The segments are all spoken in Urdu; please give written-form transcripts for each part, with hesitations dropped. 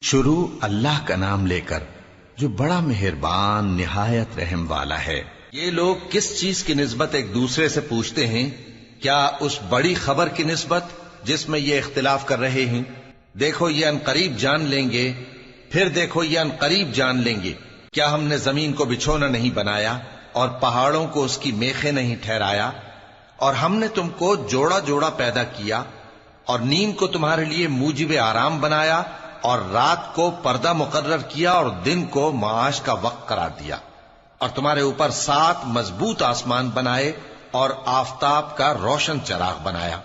شروع اللہ کا نام لے کر جو بڑا مہربان نہایت رحم والا ہے۔ یہ لوگ کس چیز کی نسبت ایک دوسرے سے پوچھتے ہیں؟ کیا اس بڑی خبر کی نسبت جس میں یہ اختلاف کر رہے ہیں؟ دیکھو یہ عنقریب جان لیں گے، پھر دیکھو یہ عنقریب جان لیں گے۔ کیا ہم نے زمین کو بچھونا نہیں بنایا اور پہاڑوں کو اس کی میخیں نہیں ٹھہرایا؟ اور ہم نے تم کو جوڑا جوڑا پیدا کیا اور نیند کو تمہارے لیے موجب آرام بنایا اور رات کو پردہ مقرر کیا اور دن کو معاش کا وقت قرار دیا، اور تمہارے اوپر 7 مضبوط آسمان بنائے اور آفتاب کا روشن چراغ بنایا،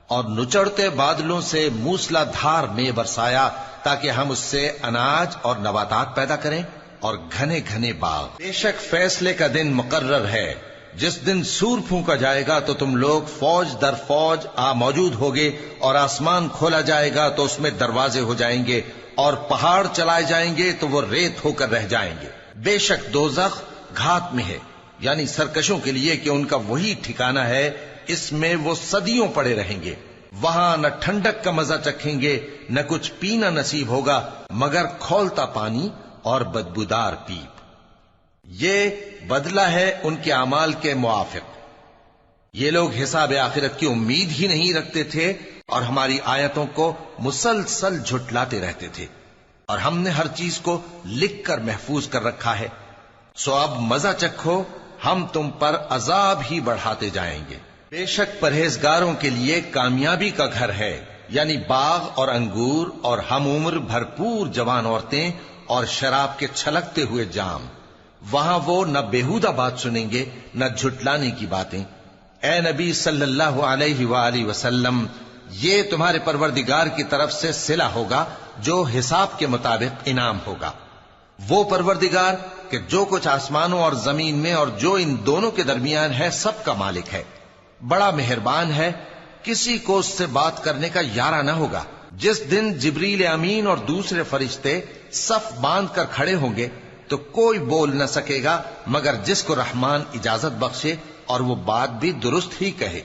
اور نچڑتے بادلوں سے موسلا دھار میں برسایا تاکہ ہم اس سے اناج اور نباتات پیدا کریں اور گھنے گھنے باغ۔ بے شک فیصلے کا دن مقرر ہے، جس دن سور پھونکا جائے گا تو تم لوگ فوج در فوج موجود ہوگے، اور آسمان کھولا جائے گا تو اس میں دروازے ہو جائیں گے، اور پہاڑ چلائے جائیں گے تو وہ ریت ہو کر رہ جائیں گے۔ بے شک دوزخ گھات میں ہے، یعنی سرکشوں کے لیے کہ ان کا وہی ٹھکانہ ہے، اس میں وہ صدیوں پڑے رہیں گے۔ وہاں نہ ٹھنڈک کا مزہ چکھیں گے، نہ کچھ پینا نصیب ہوگا مگر کھولتا پانی اور بدبودار پیپ۔ یہ بدلہ ہے ان کے اعمال کے موافق۔ یہ لوگ حساب آخرت کی امید ہی نہیں رکھتے تھے اور ہماری آیتوں کو مسلسل جھٹلاتے رہتے تھے، اور ہم نے ہر چیز کو لکھ کر محفوظ کر رکھا ہے۔ سو اب مزہ چکھو، ہم تم پر عذاب ہی بڑھاتے جائیں گے۔ بے شک پرہیزگاروں کے لیے کامیابی کا گھر ہے، یعنی باغ اور انگور اور ہم عمر بھرپور جوان عورتیں اور شراب کے چھلکتے ہوئے جام۔ وہاں وہ نہ بیہودہ بات سنیں گے نہ جھٹلانے کی باتیں۔ اے نبی صلی اللہ علیہ وآلہ وسلم، یہ تمہارے پروردگار کی طرف سے صلہ ہوگا جو حساب کے مطابق انعام ہوگا۔ وہ پروردگار کہ جو کچھ آسمانوں اور زمین میں اور جو ان دونوں کے درمیان ہے سب کا مالک ہے، بڑا مہربان ہے، کسی کو اس سے بات کرنے کا یارہ نہ ہوگا۔ جس دن جبریل امین اور دوسرے فرشتے صف باندھ کر کھڑے ہوں گے تو کوئی بول نہ سکے گا مگر جس کو رحمان اجازت بخشے اور وہ بات بھی درست ہی کہے۔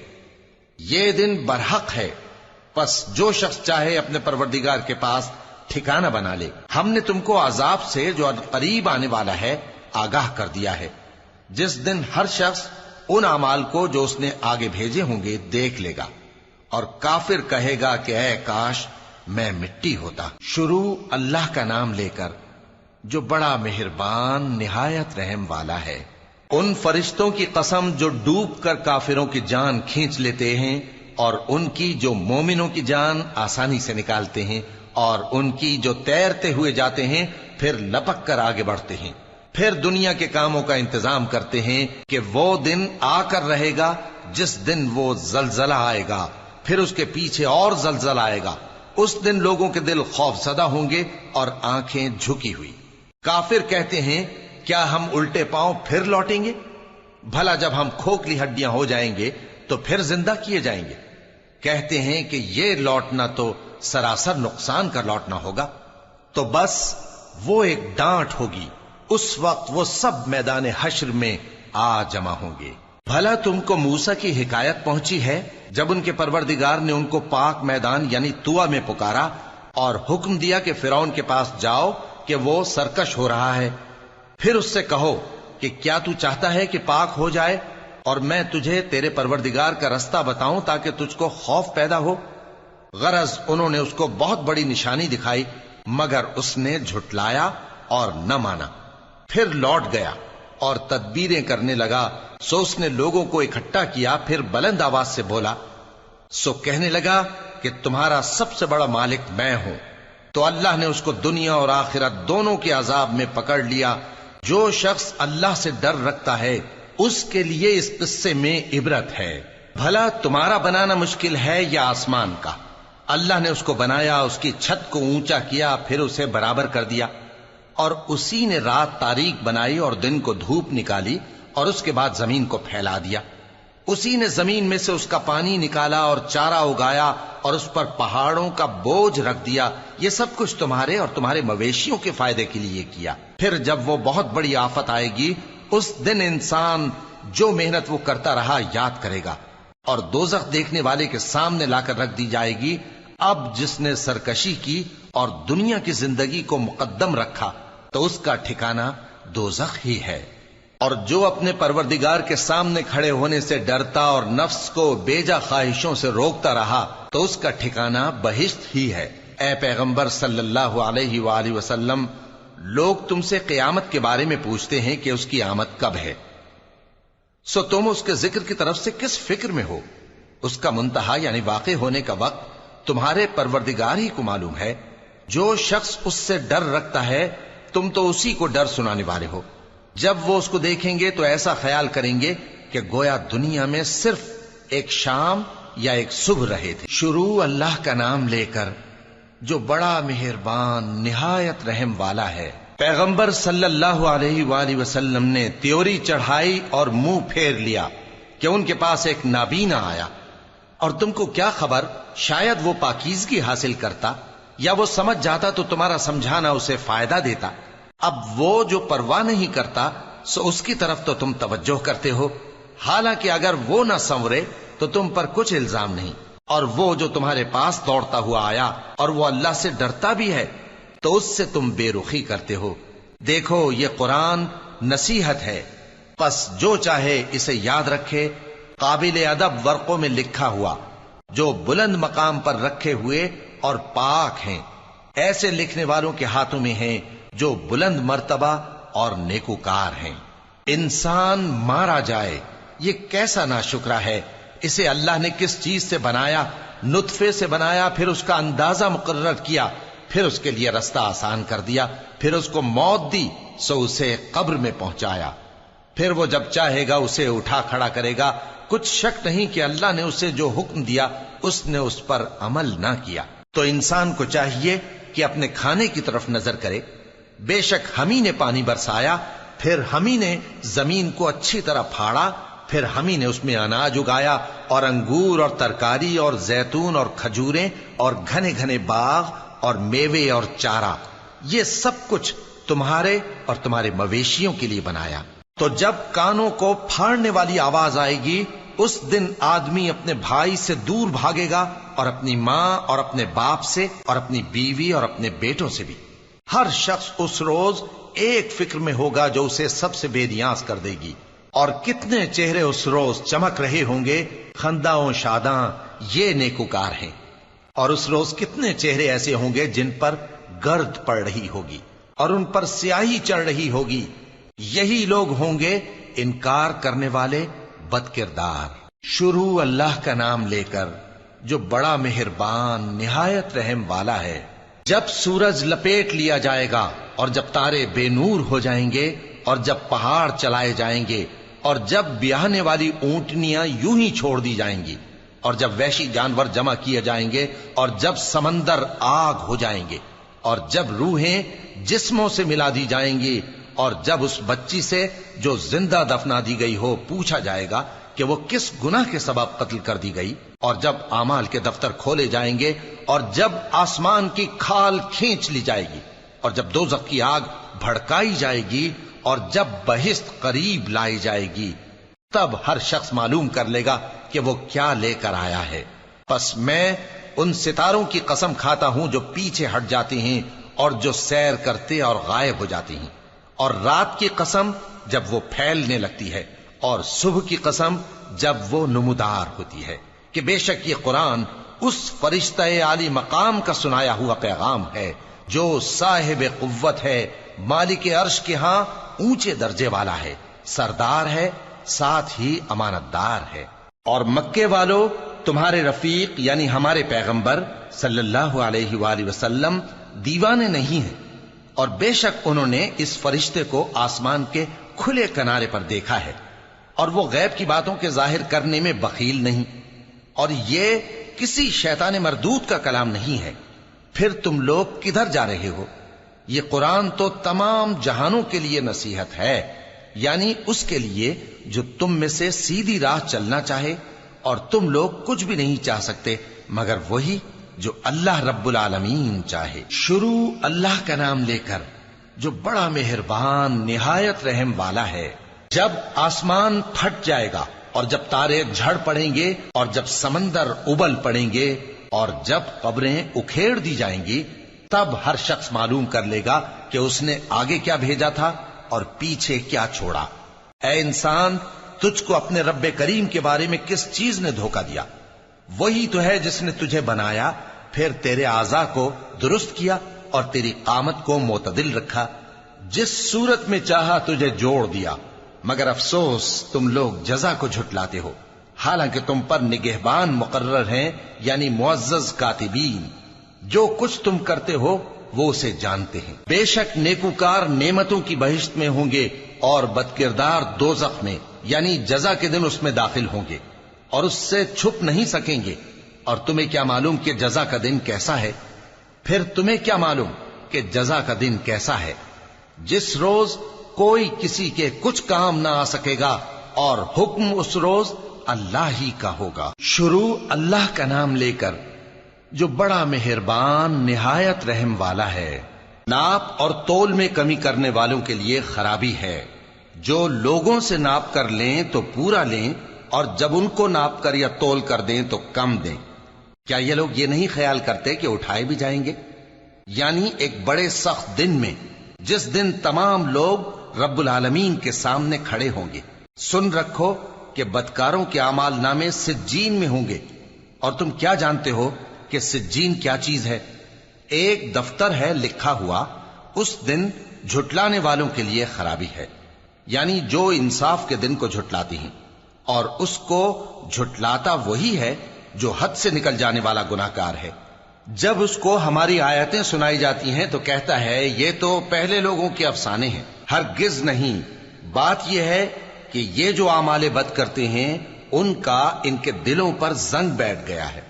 یہ دن برحق ہے، پس جو شخص چاہے اپنے پروردگار کے پاس ٹھکانہ بنا لے۔ ہم نے تم کو عذاب سے جو قریب آنے والا ہے آگاہ کر دیا ہے، جس دن ہر شخص ان اعمال کو جو اس نے آگے بھیجے ہوں گے دیکھ لے گا، اور کافر کہے گا کہ اے کاش میں مٹی ہوتا۔ شروع اللہ کا نام لے کر جو بڑا مہربان نہایت رحم والا ہے۔ ان فرشتوں کی قسم جو ڈوب کر کافروں کی جان کھینچ لیتے ہیں، اور ان کی جو مومنوں کی جان آسانی سے نکالتے ہیں، اور ان کی جو تیرتے ہوئے جاتے ہیں پھر لپک کر آگے بڑھتے ہیں، پھر دنیا کے کاموں کا انتظام کرتے ہیں کہ وہ دن آ کر رہے گا جس دن وہ زلزلہ آئے گا، پھر اس کے پیچھے اور زلزلہ آئے گا۔ اس دن لوگوں کے دل خوف زدہ ہوں گے اور آنکھیں جھکی ہوئی۔ کافر کہتے ہیں کیا ہم الٹے پاؤں پھر لوٹیں گے؟ بھلا جب ہم کھوکھلی ہڈیاں ہو جائیں گے تو پھر زندہ کیے جائیں گے؟ کہتے ہیں کہ یہ لوٹنا تو سراسر نقصان کا لوٹنا ہوگا۔ تو بس وہ ایک ڈانٹ ہوگی، اس وقت وہ سب میدان حشر میں آ جمع ہوں گے۔ بھلا تم کو موسیٰ کی حکایت پہنچی ہے جب ان کے پروردگار نے ان کو پاک میدان یعنی طویٰ میں پکارا اور حکم دیا کہ فرعون کے پاس جاؤ کہ وہ سرکش ہو رہا ہے، پھر اس سے کہو کہ کیا تو چاہتا ہے کہ پاک ہو جائے اور میں تجھے تیرے پروردگار کا رستہ بتاؤں تاکہ تجھ کو خوف پیدا ہو؟ غرض انہوں نے اس کو بہت بڑی نشانی دکھائی مگر اس نے جھٹلایا اور نہ مانا، پھر لوٹ گیا اور تدبیریں کرنے لگا۔ سو اس نے لوگوں کو اکٹھا کیا، پھر بلند آواز سے بولا، سو کہنے لگا کہ تمہارا سب سے بڑا مالک میں ہوں۔ تو اللہ نے اس کو دنیا اور آخرت دونوں کے عذاب میں پکڑ لیا۔ جو شخص اللہ سے ڈر رکھتا ہے اس کے لیے اس قصے میں عبرت ہے۔ بھلا تمہارا بنانا مشکل ہے یا آسمان کا؟ اللہ نے اس کو بنایا، اس کی چھت کو اونچا کیا، پھر اسے برابر کر دیا، اور اسی نے رات تاریک بنائی اور دن کو دھوپ نکالی، اور اس کے بعد زمین کو پھیلا دیا۔ اسی نے زمین میں سے اس کا پانی نکالا اور چارہ اگایا اور اس پر پہاڑوں کا بوجھ رکھ دیا۔ یہ سب کچھ تمہارے اور تمہارے مویشیوں کے فائدے کے لیے کیا۔ پھر جب وہ بہت بڑی آفت آئے گی اس دن انسان جو محنت وہ کرتا رہا یاد کرے گا، اور دوزخ دیکھنے والے کے سامنے لا کر رکھ دی جائے گی۔ اب جس نے سرکشی کی اور دنیا کی زندگی کو مقدم رکھا تو اس کا ٹھکانہ دوزخ ہی ہے، اور جو اپنے پروردگار کے سامنے کھڑے ہونے سے ڈرتا اور نفس کو بیجا خواہشوں سے روکتا رہا تو اس کا ٹھکانہ بہشت ہی ہے۔ اے پیغمبر صلی اللہ علیہ وآلہ وسلم، لوگ تم سے قیامت کے بارے میں پوچھتے ہیں کہ اس کی آمد کب ہے، سو تم اس کے ذکر کی طرف سے کس فکر میں ہو؟ اس کا منتہا یعنی واقع ہونے کا وقت تمہارے پروردگار ہی کو معلوم ہے۔ جو شخص اس سے ڈر رکھتا ہے تم تو اسی کو ڈر سنانے والے ہو۔ جب وہ اس کو دیکھیں گے تو ایسا خیال کریں گے کہ گویا دنیا میں صرف ایک شام یا ایک صبح رہے تھے۔ شروع اللہ کا نام لے کر جو بڑا مہربان نہایت رحم والا ہے۔ پیغمبر صلی اللہ علیہ وآلہ وسلم نے تیوری چڑھائی اور منہ پھیر لیا کہ ان کے پاس ایک نابینا آیا، اور تم کو کیا خبر، شاید وہ پاکیزگی حاصل کرتا یا وہ سمجھ جاتا تو تمہارا سمجھانا اسے فائدہ دیتا۔ اب وہ جو پرواہ نہیں کرتا سو اس کی طرف تو تم توجہ کرتے ہو، حالانکہ اگر وہ نہ سنورے تو تم پر کچھ الزام نہیں۔ اور وہ جو تمہارے پاس دوڑتا ہوا آیا اور وہ اللہ سے ڈرتا بھی ہے تو اس سے تم بے رخی کرتے ہو۔ دیکھو یہ قرآن نصیحت ہے، پس جو چاہے اسے یاد رکھے۔ قابل ادب ورقوں میں لکھا ہوا جو بلند مقام پر رکھے ہوئے اور پاک ہیں، ایسے لکھنے والوں کے ہاتھوں میں ہیں جو بلند مرتبہ اور نیکوکار ہیں۔ انسان مارا جائے، یہ کیسا ناشکرا ہے۔ اسے اللہ نے کس چیز سے بنایا؟ نطفے سے بنایا، پھر اس کا اندازہ مقرر کیا، پھر اس کے لیے رستہ آسان کر دیا، پھر اس کو موت دی سو اسے قبر میں پہنچایا، پھر وہ جب چاہے گا اسے اٹھا کھڑا کرے گا۔ کچھ شک نہیں کہ اللہ نے اسے جو حکم دیا اس نے اس پر عمل نہ کیا۔ تو انسان کو چاہیے کہ اپنے کھانے کی طرف نظر کرے۔ بے شک ہم ہی نے پانی برسایا، پھر ہم ہی نے زمین کو اچھی طرح پھاڑا، پھر ہم ہی نے اس میں اناج اگایا اور انگور اور ترکاری اور زیتون اور کھجوریں اور گھنے گھنے باغ اور میوے اور چارہ، یہ سب کچھ تمہارے اور تمہارے مویشیوں کے لیے بنایا۔ تو جب کانوں کو پھاڑنے والی آواز آئے گی اس دن آدمی اپنے بھائی سے دور بھاگے گا، اور اپنی ماں اور اپنے باپ سے اور اپنی بیوی اور اپنے بیٹوں سے بھی۔ ہر شخص اس روز ایک فکر میں ہوگا جو اسے سب سے بے نیاز کر دے گی۔ اور کتنے چہرے اس روز چمک رہے ہوں گے، خنداں و شاداں، یہ نیکوکار ہیں۔ اور اس روز کتنے چہرے ایسے ہوں گے جن پر گرد پڑ رہی ہوگی اور ان پر سیاہی چڑھ رہی ہوگی، یہی لوگ ہوں گے انکار کرنے والے بد کردار۔ شروع اللہ کا نام لے کر جو بڑا مہربان نہایت رحم والا ہے۔ جب سورج لپیٹ لیا جائے گا اور جب تارے بے نور ہو جائیں گے اور جب پہاڑ چلائے جائیں گے اور جب بیاہنے والی اونٹنیاں یوں ہی چھوڑ دی جائیں گی اور جب وحشی جانور جمع کیے جائیں گے اور جب سمندر آگ ہو جائیں گے اور جب روحیں جسموں سے ملا دی جائیں گی اور جب اس بچی سے جو زندہ دفنا دی گئی ہو پوچھا جائے گا کہ وہ کس گناہ کے سبب قتل کر دی گئی، اور جب اعمال کے دفتر کھولے جائیں گے اور جب آسمان کی کھال کھینچ لی جائے گی اور جب دوزخ کی آگ بھڑکائی جائے گی اور جب بہشت قریب لائی جائے گی، تب ہر شخص معلوم کر لے گا کہ وہ کیا لے کر آیا ہے۔ پس میں ان ستاروں کی قسم کھاتا ہوں جو پیچھے ہٹ جاتے ہیں اور جو سیر کرتے اور غائب ہو جاتے ہیں، اور رات کی قسم جب وہ پھیلنے لگتی ہے، اور صبح کی قسم جب وہ نمودار ہوتی ہے، کہ بے شک یہ قرآن اس فرشتہ عالی مقام کا سنایا ہوا پیغام ہے جو صاحب قوت ہے، مالک عرش کے ہاں اونچے درجے والا ہے، سردار ہے، ساتھ ہی امانت دار ہے۔ اور مکے والو، تمہارے رفیق یعنی ہمارے پیغمبر صلی اللہ علیہ وآلہ وسلم دیوانے نہیں ہیں، اور بے شک انہوں نے اس فرشتے کو آسمان کے کھلے کنارے پر دیکھا ہے، اور وہ غیب کی باتوں کے ظاہر کرنے میں بخیل نہیں، اور یہ کسی شیطان مردود کا کلام نہیں ہے۔ پھر تم لوگ کدھر جا رہے ہو؟ یہ قرآن تو تمام جہانوں کے لیے نصیحت ہے، یعنی اس کے لیے جو تم میں سے سیدھی راہ چلنا چاہے، اور تم لوگ کچھ بھی نہیں چاہ سکتے مگر وہی جو اللہ رب العالمین چاہے۔ شروع اللہ کا نام لے کر جو بڑا مہربان نہایت رحم والا ہے۔ جب آسمان پھٹ جائے گا اور جب تارے جھڑ پڑیں گے اور جب سمندر ابل پڑیں گے اور جب قبریں اکھیڑ دی جائیں گی، تب ہر شخص معلوم کر لے گا کہ اس نے آگے کیا بھیجا تھا اور پیچھے کیا چھوڑا۔ اے انسان، تجھ کو اپنے رب کریم کے بارے میں کس چیز نے دھوکہ دیا؟ وہی تو ہے جس نے تجھے بنایا، پھر تیرے اعضاء کو درست کیا اور تیری قامت کو معتدل رکھا، جس صورت میں چاہا تجھے جوڑ دیا۔ مگر افسوس تم لوگ جزا کو جھٹلاتے ہو، حالانکہ تم پر نگہبان مقرر ہیں، یعنی معزز کاتبین۔ جو کچھ تم کرتے ہو وہ اسے جانتے ہیں۔ بے شک نیکوکار نعمتوں کی بہشت میں ہوں گے اور بدکردار دوزخ میں، یعنی جزا کے دن اس میں داخل ہوں گے اور اس سے چھپ نہیں سکیں گے۔ اور تمہیں کیا معلوم کہ جزا کا دن کیسا ہے؟ پھر تمہیں کیا معلوم کہ جزا کا دن کیسا ہے؟ جس روز کوئی کسی کے کچھ کام نہ آ سکے گا اور حکم اس روز اللہ ہی کا ہوگا۔ شروع اللہ کا نام لے کر جو بڑا مہربان نہایت رحم والا ہے۔ ناپ اور تول میں کمی کرنے والوں کے لیے خرابی ہے۔ جو لوگوں سے ناپ کر لیں تو پورا لیں، اور جب ان کو ناپ کر یا تول کر دیں تو کم دیں۔ کیا یہ لوگ یہ نہیں خیال کرتے کہ اٹھائے بھی جائیں گے؟ یعنی ایک بڑے سخت دن میں، جس دن تمام لوگ رب العالمین کے سامنے کھڑے ہوں گے۔ سن رکھو کہ بدکاروں کے اعمال نامے سجین میں ہوں گے، اور تم کیا جانتے ہو کہ سجین کیا چیز ہے؟ ایک دفتر ہے لکھا ہوا، اس دن جھٹلانے والوں کے لیے خرابی ہے، یعنی جو انصاف کے دن کو جھٹلاتی ہیں، اور اس کو جھٹلاتا وہی ہے جو حد سے نکل جانے والا گناہگار ہے۔ جب اس کو ہماری آیتیں سنائی جاتی ہیں تو کہتا ہے یہ تو پہلے لوگوں کے افسانے ہیں۔ ہرگز نہیں، بات یہ ہے کہ یہ جو اعمال بد کرتے ہیں ان کا ان کے دلوں پر زنگ بیٹھ گیا ہے۔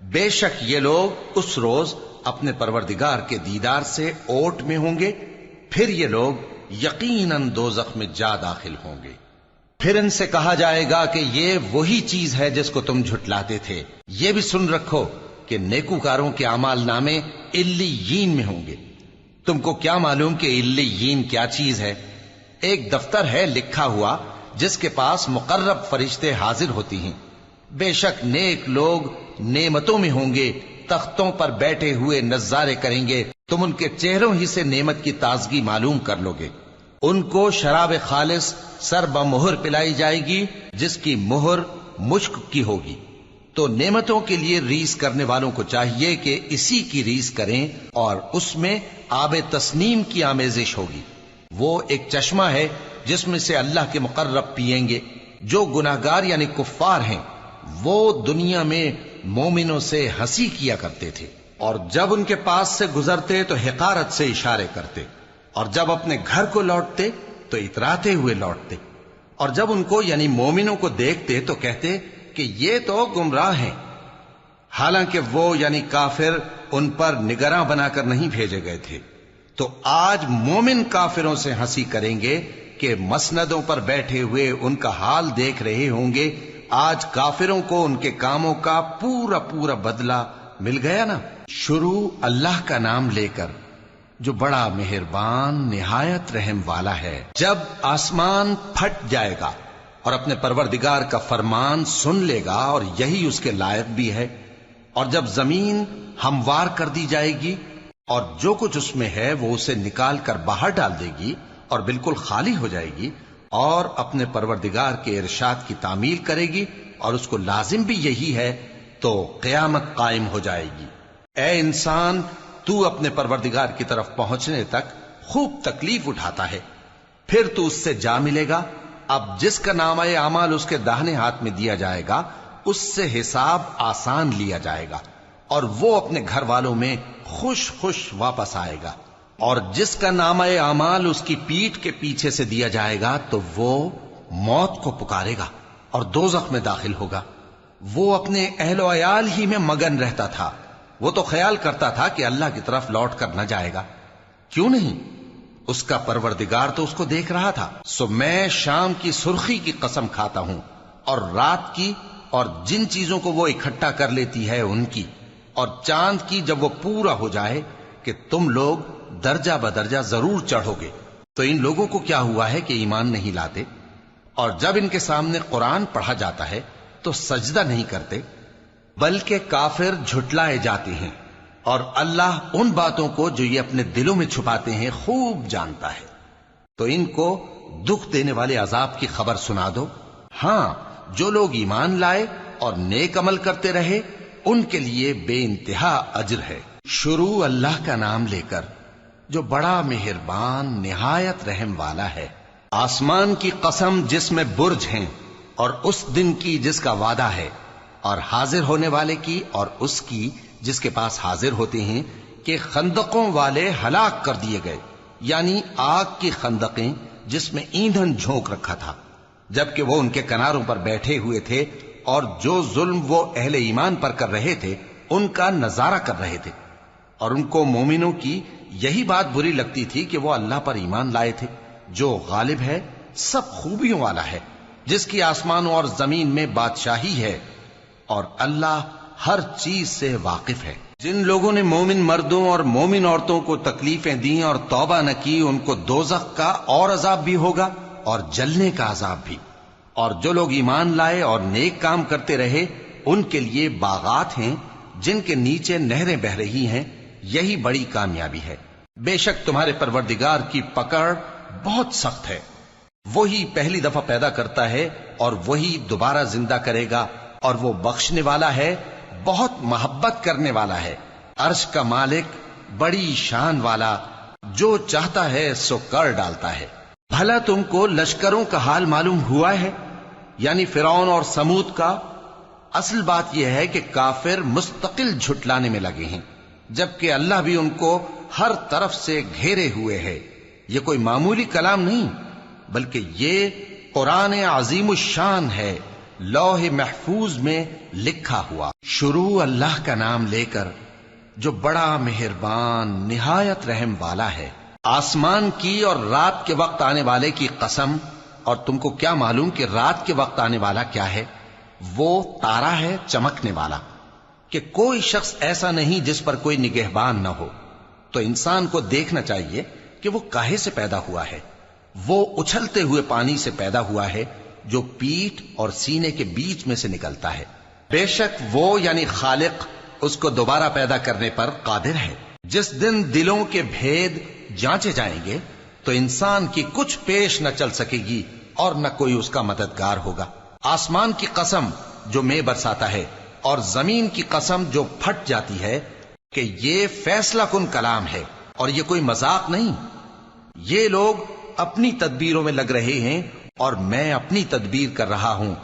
بے شک یہ لوگ اس روز اپنے پروردگار کے دیدار سے اوٹ میں ہوں گے، پھر یہ لوگ یقیناً دوزخ میں جا داخل ہوں گے۔ پھر ان سے کہا جائے گا کہ یہ وہی چیز ہے جس کو تم جھٹلاتے تھے۔ یہ بھی سن رکھو کہ نیکوکاروں کے اعمال نامے علیین میں ہوں گے۔ تم کو کیا معلوم کہ علیین کیا چیز ہے؟ ایک دفتر ہے لکھا ہوا جس کے پاس مقرب فرشتے حاضر ہوتی ہیں۔ بے شک نیک لوگ نعمتوں میں ہوں گے، تختوں پر بیٹھے ہوئے نظارے کریں گے، تم ان کے چہروں ہی سے نعمت کی تازگی معلوم کر لو گے۔ ان کو شراب خالص سر بمہر پلائی جائے گی جس کی مہر مشک کی ہوگی۔ تو نعمتوں کے لیے ریس کرنے والوں کو چاہیے کہ اسی کی ریس کریں، اور اس میں آب تسنیم کی آمیزش ہوگی۔ وہ ایک چشمہ ہے جس میں سے اللہ کے مقرب پیئیں گے۔ جو گناہگار یعنی کفار ہیں وہ دنیا میں مومنوں سے ہنسی کیا کرتے تھے، اور جب ان کے پاس سے گزرتے تو حقارت سے اشارے کرتے، اور جب اپنے گھر کو لوٹتے تو اتراتے ہوئے لوٹتے، اور جب ان کو یعنی مومنوں کو دیکھتے تو کہتے کہ یہ تو گمراہ ہیں، حالانکہ وہ یعنی کافر ان پر نگراں بنا کر نہیں بھیجے گئے تھے۔ تو آج مومن کافروں سے ہنسی کریں گے کہ مسندوں پر بیٹھے ہوئے ان کا حال دیکھ رہے ہوں گے۔ آج کافروں کو ان کے کاموں کا پورا پورا بدلہ مل گیا نا۔ شروع اللہ کا نام لے کر جو بڑا مہربان نہایت رحم والا ہے۔ جب آسمان پھٹ جائے گا اور اپنے پروردگار کا فرمان سن لے گا، اور یہی اس کے لائق بھی ہے، اور جب زمین ہموار کر دی جائے گی اور جو کچھ اس میں ہے وہ اسے نکال کر باہر ڈال دے گی اور بالکل خالی ہو جائے گی، اور اپنے پروردگار کے ارشاد کی تعمیل کرے گی، اور اس کو لازم بھی یہی ہے، تو قیامت قائم ہو جائے گی۔ اے انسان، تو اپنے پروردگار کی طرف پہنچنے تک خوب تکلیف اٹھاتا ہے، پھر تو اس سے جا ملے گا۔ اب جس کا نامہ اعمال اس کے داہنے ہاتھ میں دیا جائے گا اس سے حساب آسان لیا جائے گا، اور وہ اپنے گھر والوں میں خوش خوش واپس آئے گا۔ اور جس کا نامہ اعمال اس کی پیٹھ کے پیچھے سے دیا جائے گا تو وہ موت کو پکارے گا اور دوزخ میں داخل ہوگا۔ وہ اپنے اہل و عیال ہی میں مگن رہتا تھا، وہ تو خیال کرتا تھا کہ اللہ کی طرف لوٹ کر نہ جائے گا، کیوں نہیں؟ اس کا پروردگار تو اس کو دیکھ رہا تھا۔ سو میں شام کی سرخی کی قسم کھاتا ہوں، اور رات کی، اور جن چیزوں کو وہ اکٹھا کر لیتی ہے ان کی، اور چاند کی جب وہ پورا ہو جائے، کہ تم لوگ درجہ بدرجہ ضرور چڑھو گے۔ تو ان لوگوں کو کیا ہوا ہے کہ ایمان نہیں لاتے؟ اور جب ان کے سامنے قرآن پڑھا جاتا ہے تو سجدہ نہیں کرتے، بلکہ کافر جھٹلائے جاتے ہیں۔ اور اللہ ان باتوں کو جو یہ اپنے دلوں میں چھپاتے ہیں خوب جانتا ہے۔ تو ان کو دکھ دینے والے عذاب کی خبر سنا دو۔ ہاں، جو لوگ ایمان لائے اور نیک عمل کرتے رہے ان کے لیے بے انتہا اجر ہے۔ شروع اللہ کا نام لے کر جو بڑا مہربان نہایت رحم والا ہے۔ آسمان کی قسم جس میں برج ہیں، اور اس دن کی جس کا وعدہ ہے، اور حاضر ہونے والے کی اور اس کی جس کے پاس حاضر ہوتے ہیں، کہ خندقوں والے ہلاک کر دیے گئے، یعنی آگ کی خندقیں جس میں ایندھن جھونک رکھا تھا، جبکہ وہ ان کے کناروں پر بیٹھے ہوئے تھے اور جو ظلم وہ اہل ایمان پر کر رہے تھے ان کا نظارہ کر رہے تھے، اور ان کو مومنوں کی یہی بات بری لگتی تھی کہ وہ اللہ پر ایمان لائے تھے جو غالب ہے، سب خوبیوں والا ہے، جس کی آسمانوں اور زمین میں بادشاہی ہے، اور اللہ ہر چیز سے واقف ہے۔ جن لوگوں نے مومن مردوں اور مومن عورتوں کو تکلیفیں دیں اور توبہ نہ کی، ان کو دوزخ کا اور عذاب بھی ہوگا اور جلنے کا عذاب بھی۔ اور جو لوگ ایمان لائے اور نیک کام کرتے رہے ان کے لیے باغات ہیں جن کے نیچے نہریں بہ رہی ہیں، یہی بڑی کامیابی ہے۔ بے شک تمہارے پروردگار کی پکڑ بہت سخت ہے، وہی پہلی دفعہ پیدا کرتا ہے اور وہی دوبارہ زندہ کرے گا، اور وہ بخشنے والا ہے، بہت محبت کرنے والا ہے، عرش کا مالک، بڑی شان والا، جو چاہتا ہے سو کر ڈالتا ہے۔ بھلا تم کو لشکروں کا حال معلوم ہوا ہے، یعنی فرعون اور سمود کا؟ اصل بات یہ ہے کہ کافر مستقل جھٹلانے میں لگے ہیں، جبکہ اللہ بھی ان کو ہر طرف سے گھیرے ہوئے ہے۔ یہ کوئی معمولی کلام نہیں، بلکہ یہ قرآن عظیم الشان ہے، لوح محفوظ میں لکھا ہوا۔ شروع اللہ کا نام لے کر جو بڑا مہربان نہایت رحم والا ہے۔ آسمان کی اور رات کے وقت آنے والے کی قسم، اور تم کو کیا معلوم کہ رات کے وقت آنے والا کیا ہے؟ وہ تارا ہے چمکنے والا، کہ کوئی شخص ایسا نہیں جس پر کوئی نگہبان نہ ہو۔ تو انسان کو دیکھنا چاہیے کہ وہ کاہے سے پیدا ہوا ہے۔ وہ اچھلتے ہوئے پانی سے پیدا ہوا ہے جو پیٹھ اور سینے کے بیچ میں سے نکلتا ہے۔ بے شک وہ یعنی خالق اس کو دوبارہ پیدا کرنے پر قادر ہے۔ جس دن دلوں کے بھید جانچے جائیں گے تو انسان کی کچھ پیش نہ چل سکے گی اور نہ کوئی اس کا مددگار ہوگا۔ آسمان کی قسم جو مے برساتا ہے، اور زمین کی قسم جو پھٹ جاتی ہے، کہ یہ فیصلہ کن کلام ہے اور یہ کوئی مذاق نہیں۔ یہ لوگ اپنی تدبیروں میں لگ رہے ہیں اور میں اپنی تدبیر کر رہا ہوں۔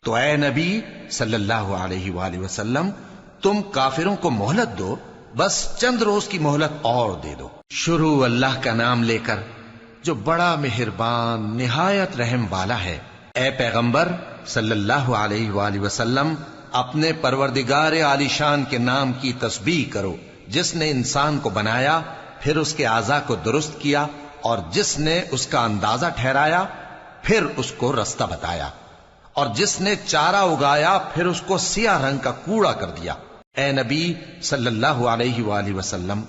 تو اے نبی صلی اللہ علیہ وآلہ وسلم، تم کافروں کو مہلت دو، بس چند روز کی مہلت اور دے دو۔ شروع اللہ کا نام لے کر جو بڑا مہربان نہایت رحم والا ہے۔ اے پیغمبر صلی اللہ علیہ وآلہ وسلم، اپنے پروردگار عالی شان کے نام کی تسبیح کرو، جس نے انسان کو بنایا، پھر اس کے اعضاء کو درست کیا، اور جس نے اس کا اندازہ ٹھہرایا، پھر اس کو رستہ بتایا، اور جس نے چارہ اگایا، پھر اس کو سیاہ رنگ کا کوڑا کر دیا۔ اے نبی صلی اللہ علیہ وآلہ وسلم،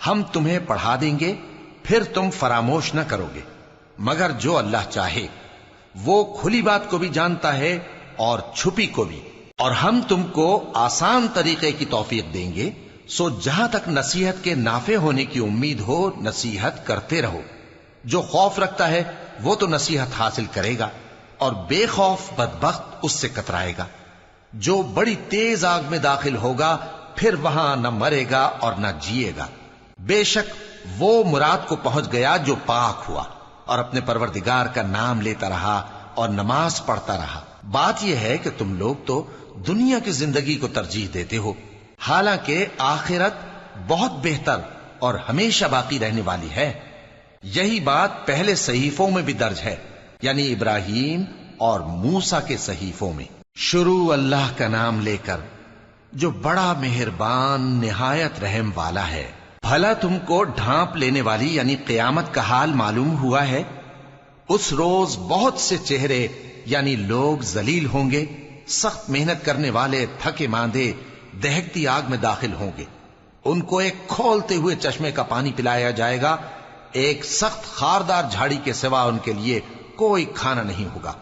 ہم تمہیں پڑھا دیں گے، پھر تم فراموش نہ کرو گے، مگر جو اللہ چاہے۔ وہ کھلی بات کو بھی جانتا ہے اور چھپی کو بھی، اور ہم تم کو آسان طریقے کی توفیق دیں گے، سو جہاں تک نصیحت کے نافع ہونے کی امید ہو نصیحت کرتے رہو۔ جو خوف رکھتا ہے وہ تو نصیحت حاصل کرے گا، اور بے خوف بدبخت اس سے کترائے گا۔ جو بڑی تیز آگ میں داخل ہوگا، پھر وہاں نہ مرے گا اور نہ جیے گا۔ بے شک وہ مراد کو پہنچ گیا جو پاک ہوا اور اپنے پروردگار کا نام لیتا رہا اور نماز پڑھتا رہا۔ بات یہ ہے کہ تم لوگ تو دنیا کی زندگی کو ترجیح دیتے ہو، حالانکہ آخرت بہت بہتر اور ہمیشہ باقی رہنے والی ہے۔ یہی بات پہلے صحیفوں میں بھی درج ہے، یعنی ابراہیم اور موسیٰ کے صحیفوں میں۔ شروع اللہ کا نام لے کر جو بڑا مہربان نہایت رحم والا ہے۔ بھلا تم کو ڈھانپ لینے والی یعنی قیامت کا حال معلوم ہوا ہے؟ اس روز بہت سے چہرے یعنی لوگ ذلیل ہوں گے، سخت محنت کرنے والے تھکے ماندے دہکتی آگ میں داخل ہوں گے۔ ان کو ایک کھولتے ہوئے چشمے کا پانی پلایا جائے گا، ایک سخت خاردار جھاڑی کے سوا ان کے لیے کوئی کھانا نہیں ہوگا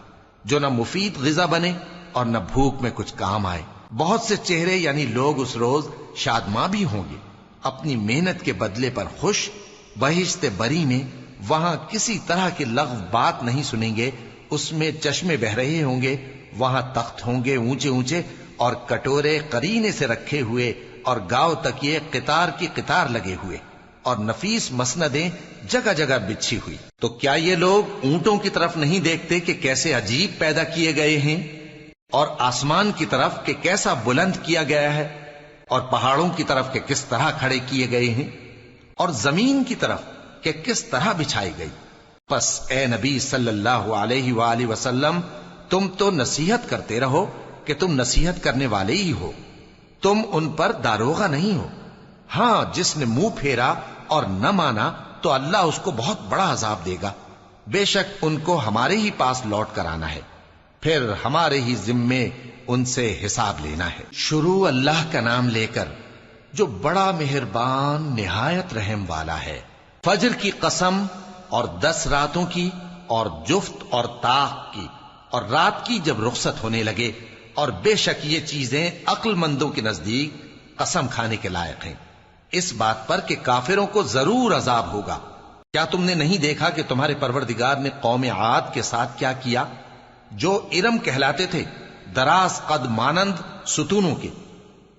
جو نہ مفید غذا بنے اور نہ بھوک میں کچھ کام آئے۔ بہت سے چہرے یعنی لوگ اس روز شادماں بھی ہوں گے، اپنی محنت کے بدلے پر خوش بہشت بری میں وہاں کسی طرح کی لغو بات نہیں سنیں گے، اس میں چشمے بہ رہے ہوں گے، وہاں تخت ہوں گے اونچے اونچے اور کٹورے قرینے سے رکھے ہوئے اور گاؤ تکیے قطار کی قطار لگے ہوئے اور نفیس مسندیں جگہ جگہ بچھی ہوئی۔ تو کیا یہ لوگ اونٹوں کی طرف نہیں دیکھتے کہ کیسے عجیب پیدا کیے گئے ہیں، اور آسمان کی طرف کہ کیسا بلند کیا گیا ہے، اور پہاڑوں کی طرف کہ کس طرح کھڑے کیے گئے ہیں، اور زمین کی طرف کہ کس طرح بچھائی گئی؟ پس اے نبی صلی اللہ علیہ وآلہ وسلم، تم تو نصیحت کرتے رہو کہ تم نصیحت کرنے والے ہی ہو، تم ان پر داروغہ نہیں ہو۔ ہاں، جس نے منہ پھیرا اور نہ مانا تو اللہ اس کو بہت بڑا عذاب دے گا، بے شک ان کو ہمارے ہی پاس لوٹ کر آنا ہے، پھر ہمارے ہی ذمے ان سے حساب لینا ہے۔ شروع اللہ کا نام لے کر جو بڑا مہربان نہایت رحم والا ہے۔ فجر کی قسم اور 10 راتوں کی اور جفت اور طاق کی اور رات کی جب رخصت ہونے لگے، اور بے شک یہ چیزیں عقل مندوں کے نزدیک قسم کھانے کے لائق ہیں، اس بات پر کہ کافروں کو ضرور عذاب ہوگا۔ کیا تم نے نہیں دیکھا کہ تمہارے پروردگار نے قوم عاد کے ساتھ کیا کیا، جو ارم کہلاتے تھے، دراز قد مانند ستونوں کے،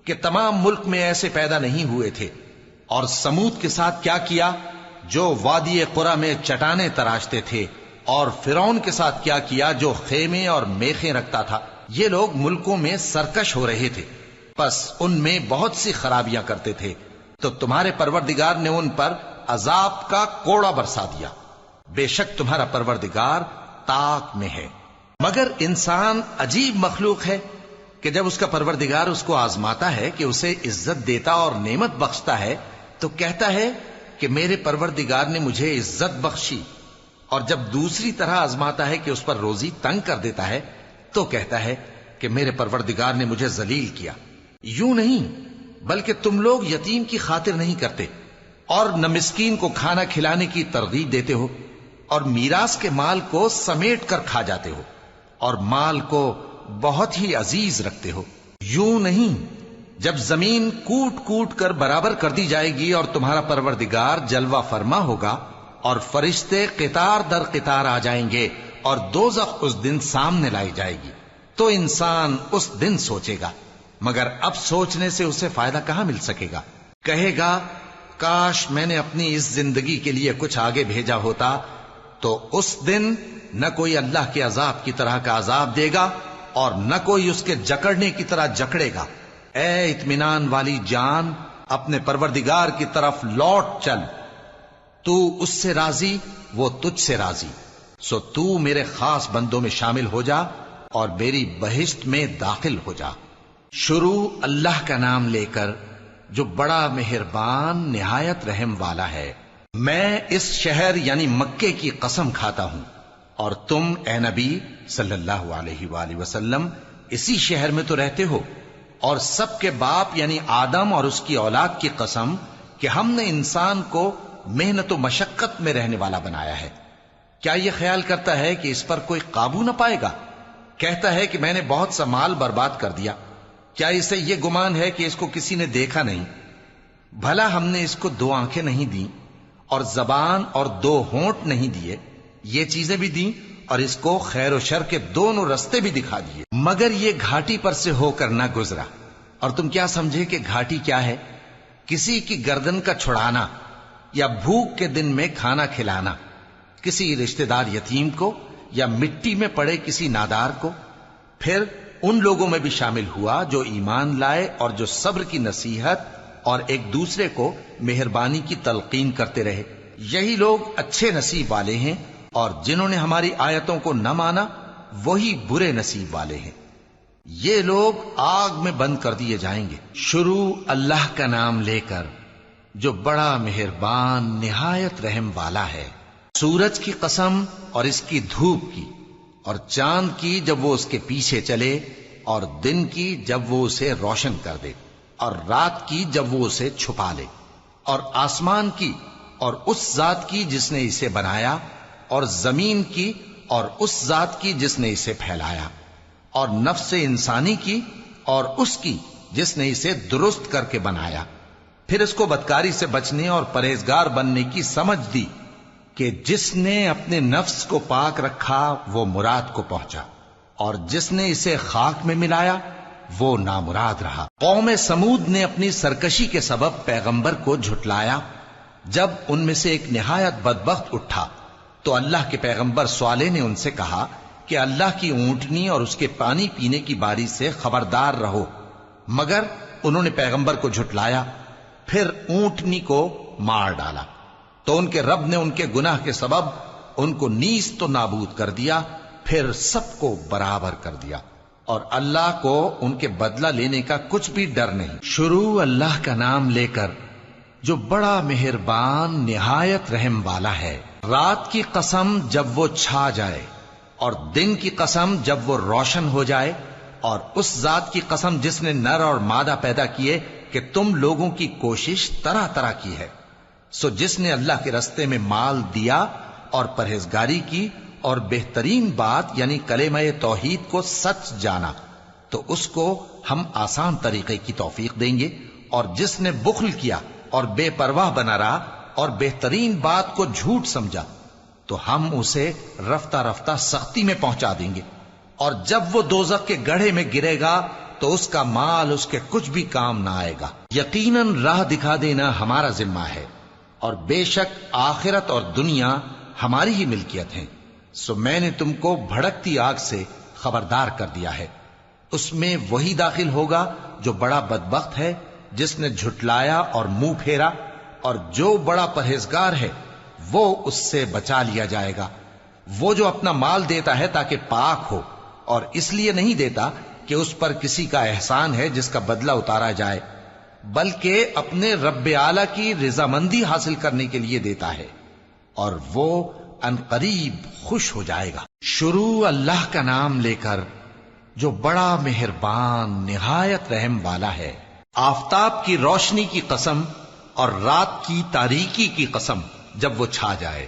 کہ تمام ملک میں ایسے پیدا نہیں ہوئے تھے؟ اور سمود کے ساتھ کیا کیا، جو وادی قرا میں چٹانیں تراشتے تھے؟ اور فرعون کے ساتھ کیا کیا، جو خیمے اور میخیں رکھتا تھا؟ یہ لوگ ملکوں میں سرکش ہو رہے تھے، پس ان میں بہت سی خرابیاں کرتے تھے، تو تمہارے پروردگار نے ان پر عذاب کا کوڑا برسا دیا۔ بے شک تمہارا پروردگار طاق میں ہے۔ مگر انسان عجیب مخلوق ہے کہ جب اس کا پروردگار اس کو آزماتا ہے کہ اسے عزت دیتا اور نعمت بخشتا ہے تو کہتا ہے کہ میرے پروردگار نے مجھے عزت بخشی، اور جب دوسری طرح آزماتا ہے کہ اس پر روزی تنگ کر دیتا ہے تو کہتا ہے کہ میرے پروردگار نے مجھے ذلیل کیا۔ یوں نہیں، بلکہ تم لوگ یتیم کی خاطر نہیں کرتے، اور نہ مسکین کو کھانا کھلانے کی ترغیب دیتے ہو، اور میراث کے مال کو سمیٹ کر کھا جاتے ہو، اور مال کو بہت ہی عزیز رکھتے ہو۔ یوں نہیں، جب زمین کوٹ کوٹ کر برابر کر دی جائے گی اور تمہارا پروردگار جلوہ فرما ہوگا اور فرشتے قطار در قطار آ جائیں گے اور دوزخ اس دن سامنے لائی جائے گی، تو انسان اس دن سوچے گا، مگر اب سوچنے سے اسے فائدہ کہاں مل سکے گا؟ کہے گا کاش میں نے اپنی اس زندگی کے لیے کچھ آگے بھیجا ہوتا، تو اس دن نہ کوئی اللہ کے عذاب کی طرح کا عذاب دے گا اور نہ کوئی اس کے جکڑنے کی طرح جکڑے گا۔ اے اطمینان والی جان، اپنے پروردگار کی طرف لوٹ چل، تو اس سے راضی، وہ تجھ سے راضی، سو تو میرے خاص بندوں میں شامل ہو جا اور میری بہشت میں داخل ہو جا۔ شروع اللہ کا نام لے کر جو بڑا مہربان نہایت رحم والا ہے۔ میں اس شہر یعنی مکے کی قسم کھاتا ہوں، اور تم اے نبی صلی اللہ علیہ وآلہ وسلم اسی شہر میں تو رہتے ہو، اور سب کے باپ یعنی آدم اور اس کی اولاد کی قسم کہ ہم نے انسان کو محنت و مشقت میں رہنے والا بنایا ہے۔ کیا یہ خیال کرتا ہے کہ اس پر کوئی قابو نہ پائے گا؟ کہتا ہے کہ میں نے بہت سا مال برباد کر دیا۔ کیا اسے یہ گمان ہے کہ اس کو کسی نے دیکھا نہیں؟ بھلا ہم نے اس کو 2 آنکھیں نہیں دیں، اور زبان اور 2 ہونٹ نہیں دیے؟ یہ چیزیں بھی دیں اور اس کو خیر و شر کے دونوں رستے بھی دکھا دیے، مگر یہ گھاٹی پر سے ہو کر نہ گزرا۔ اور تم کیا سمجھے کہ گھاٹی کیا ہے؟ کسی کی گردن کا چھڑانا، یا بھوک کے دن میں کھانا کھلانا، کسی رشتہ دار یتیم کو، یا مٹی میں پڑے کسی نادار کو۔ پھر ان لوگوں میں بھی شامل ہوا جو ایمان لائے اور جو صبر کی نصیحت اور ایک دوسرے کو مہربانی کی تلقین کرتے رہے۔ یہی لوگ اچھے نصیب والے ہیں، اور جنہوں نے ہماری آیتوں کو نہ مانا وہی برے نصیب والے ہیں۔ یہ لوگ آگ میں بند کر دیے جائیں گے۔ شروع اللہ کا نام لے کر جو بڑا مہربان نہایت رحم والا ہے۔ سورج کی قسم اور اس کی دھوپ کی، اور چاند کی جب وہ اس کے پیچھے چلے، اور دن کی جب وہ اسے روشن کر دے، اور رات کی جب وہ اسے چھپا لے، اور آسمان کی اور اس ذات کی جس نے اسے بنایا، اور زمین کی اور اس ذات کی جس نے اسے پھیلایا، اور نفس انسانی کی اور اس کی جس نے اسے درست کر کے بنایا۔ پھر اس کو بدکاری سے بچنے اور پرہیزگار بننے کی سمجھ دی کہ جس نے اپنے نفس کو پاک رکھا وہ مراد کو پہنچا، اور جس نے اسے خاک میں ملایا وہ نامراد رہا۔ قوم سمود نے اپنی سرکشی کے سبب پیغمبر کو جھٹلایا۔ جب ان میں سے ایک نہایت بدبخت اٹھا تو اللہ کے پیغمبر صالح نے ان سے کہا کہ اللہ کی اونٹنی اور اس کے پانی پینے کی باری سے خبردار رہو، مگر انہوں نے پیغمبر کو جھٹلایا، پھر اونٹنی کو مار ڈالا تو ان کے رب نے ان کے گناہ کے سبب ان کو نیست و نابود کر دیا، پھر سب کو برابر کر دیا، اور اللہ کو ان کے بدلہ لینے کا کچھ بھی ڈر نہیں۔ شروع اللہ کا نام لے کر جو بڑا مہربان نہایت رحم والا ہے۔ رات کی قسم جب وہ چھا جائے، اور دن کی قسم جب وہ روشن ہو جائے، اور اس ذات کی قسم جس نے نر اور مادہ پیدا کیے کہ تم لوگوں کی کوشش طرح طرح کی ہے۔ سو جس نے اللہ کے رستے میں مال دیا اور پرہیزگاری کی اور بہترین بات یعنی کلمہ توحید کو سچ جانا، تو اس کو ہم آسان طریقے کی توفیق دیں گے، اور جس نے بخل کیا اور بے پرواہ بنا رہا اور بہترین بات کو جھوٹ سمجھا، تو ہم اسے رفتہ رفتہ سختی میں پہنچا دیں گے، اور جب وہ دوزخ کے گڑھے میں گرے گا تو اس کا مال اس کے کچھ بھی کام نہ آئے گا۔ یقیناً راہ دکھا دینا ہمارا ذمہ ہے، اور بے شک آخرت اور دنیا ہماری ہی ملکیت ہیں۔ سو میں نے تم کو بھڑکتی آگ سے خبردار کر دیا ہے، اس میں وہی داخل ہوگا جو بڑا بدبخت ہے، جس نے جھٹلایا اور منہ پھیرا، اور جو بڑا پرہیزگار ہے وہ اس سے بچا لیا جائے گا۔ وہ جو اپنا مال دیتا ہے تاکہ پاک ہو، اور اس لیے نہیں دیتا کہ اس پر کسی کا احسان ہے جس کا بدلہ اتارا جائے، بلکہ اپنے رب اعلی کی رضامندی حاصل کرنے کے لیے دیتا ہے، اور وہ ان قریب خوش ہو جائے گا۔ شروع اللہ کا نام لے کر جو بڑا مہربان نہایت رحم والا ہے۔ آفتاب کی روشنی کی قسم اور رات کی تاریکی کی قسم جب وہ چھا جائے۔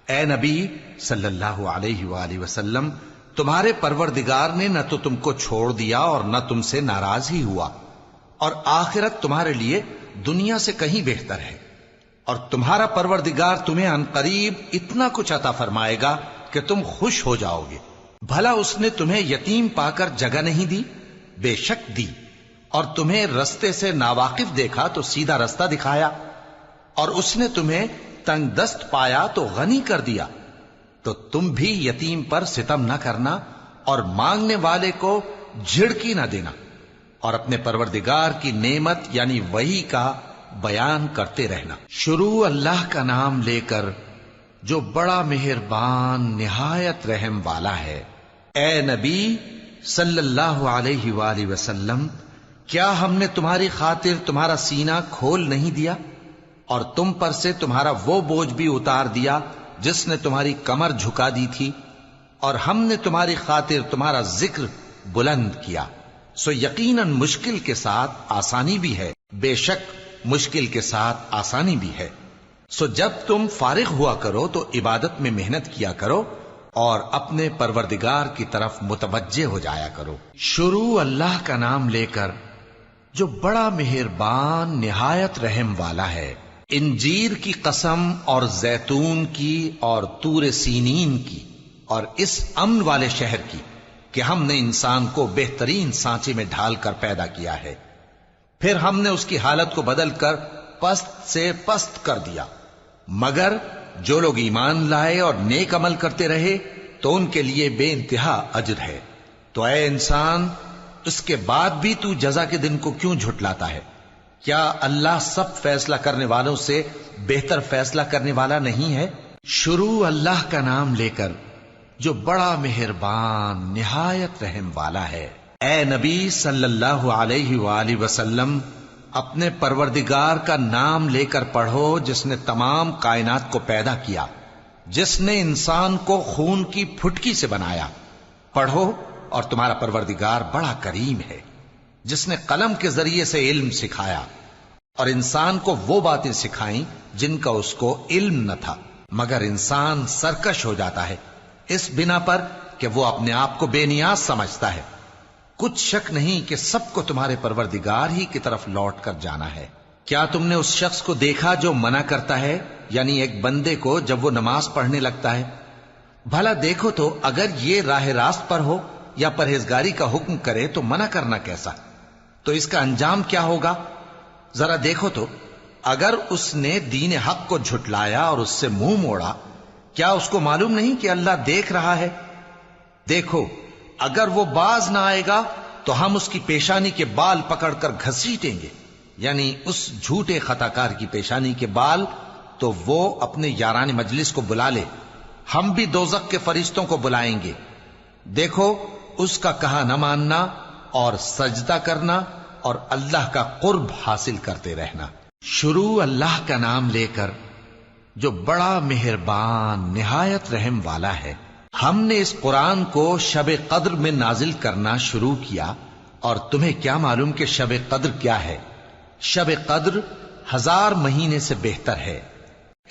اے نبی صلی اللہ علیہ وآلہ وسلم، تمہارے پروردگار نے نہ تو تم کو چھوڑ دیا اور نہ تم سے ناراض ہی ہوا، اور آخرت تمہارے لیے دنیا سے کہیں بہتر ہے، اور تمہارا پروردگار تمہیں عنقریب اتنا کچھ عطا فرمائے گا کہ تم خوش ہو جاؤ گے۔ بھلا اس نے تمہیں یتیم پا کر جگہ نہیں دی؟ بے شک دی، اور تمہیں رستے سے ناواقف دیکھا تو سیدھا رستہ دکھایا، اور اس نے تمہیں تنگ دست پایا تو غنی کر دیا۔ تو تم بھی یتیم پر ستم نہ کرنا، اور مانگنے والے کو جھڑکی نہ دینا، اور اپنے پروردگار کی نعمت یعنی وحی کا بیان کرتے رہنا۔ شروع اللہ کا نام لے کر جو بڑا مہربان نہایت رحم والا ہے۔ اے نبی صلی اللہ علیہ وآلہ وسلم، کیا ہم نے تمہاری خاطر تمہارا سینہ کھول نہیں دیا، اور تم پر سے تمہارا وہ بوجھ بھی اتار دیا جس نے تمہاری کمر جھکا دی تھی، اور ہم نے تمہاری خاطر تمہارا ذکر بلند کیا۔ سو یقیناً مشکل کے ساتھ آسانی بھی ہے، بے شک مشکل کے ساتھ آسانی بھی ہے۔ سو جب تم فارغ ہوا کرو تو عبادت میں محنت کیا کرو، اور اپنے پروردگار کی طرف متوجہ ہو جایا کرو۔ شروع اللہ کا نام لے کر جو بڑا مہربان نہایت رحم والا ہے۔ انجیر کی قسم، اور زیتون کی، اور طور سینین کی، اور اس امن والے شہر کی کہ ہم نے انسان کو بہترین سانچے میں ڈھال کر پیدا کیا ہے، پھر ہم نے اس کی حالت کو بدل کر پست سے پست کر دیا، مگر جو لوگ ایمان لائے اور نیک عمل کرتے رہے تو ان کے لیے بے انتہا اجر ہے۔ تو اے انسان، اس کے بعد بھی تو جزا کے دن کو کیوں جھٹلاتا ہے؟ کیا اللہ سب فیصلہ کرنے والوں سے بہتر فیصلہ کرنے والا نہیں ہے؟ شروع اللہ کا نام لے کر جو بڑا مہربان نہایت رحم والا ہے۔ اے نبی صلی اللہ علیہ وآلہ وسلم، اپنے پروردگار کا نام لے کر پڑھو جس نے تمام کائنات کو پیدا کیا، جس نے انسان کو خون کی پھٹکی سے بنایا۔ پڑھو، اور تمہارا پروردگار بڑا کریم ہے، جس نے قلم کے ذریعے سے علم سکھایا، اور انسان کو وہ باتیں سکھائیں جن کا اس کو علم نہ تھا، مگر انسان سرکش ہو جاتا ہے اس بنا پر کہ وہ اپنے آپ کو بے نیاز سمجھتا ہے۔ کچھ شک نہیں کہ سب کو تمہارے پروردگار ہی کی طرف لوٹ کر جانا ہے۔ کیا تم نے اس شخص کو دیکھا جو منع کرتا ہے، یعنی ایک بندے کو جب وہ نماز پڑھنے لگتا ہے؟ بھلا دیکھو تو اگر یہ راہ راست پر ہو یا پرہیزگاری کا حکم کرے تو منع کرنا کیسا؟ تو اس کا انجام کیا ہوگا؟ ذرا دیکھو تو اگر اس نے دین حق کو جھٹلایا اور اس سے منہ موڑا، کیا اس کو معلوم نہیں کہ اللہ دیکھ رہا ہے؟ دیکھو اگر وہ باز نہ آئے گا تو ہم اس کی پیشانی کے بال پکڑ کر گھسیٹیں گے، یعنی اس جھوٹے خطا کار کی پیشانی کے بال، تو وہ اپنے یاران مجلس کو بلا لے، ہم بھی دوزخ کے فرشتوں کو بلائیں گے۔ دیکھو اس کا کہا نہ ماننا اور سجدہ کرنا اور اللہ کا قرب حاصل کرتے رہنا۔ شروع اللہ کا نام لے کر جو بڑا مہربان نہایت رحم والا ہے۔ ہم نے اس قرآن کو شب قدر میں نازل کرنا شروع کیا، اور تمہیں کیا معلوم کہ شب قدر کیا ہے؟ شب قدر 1000 مہینے سے بہتر ہے۔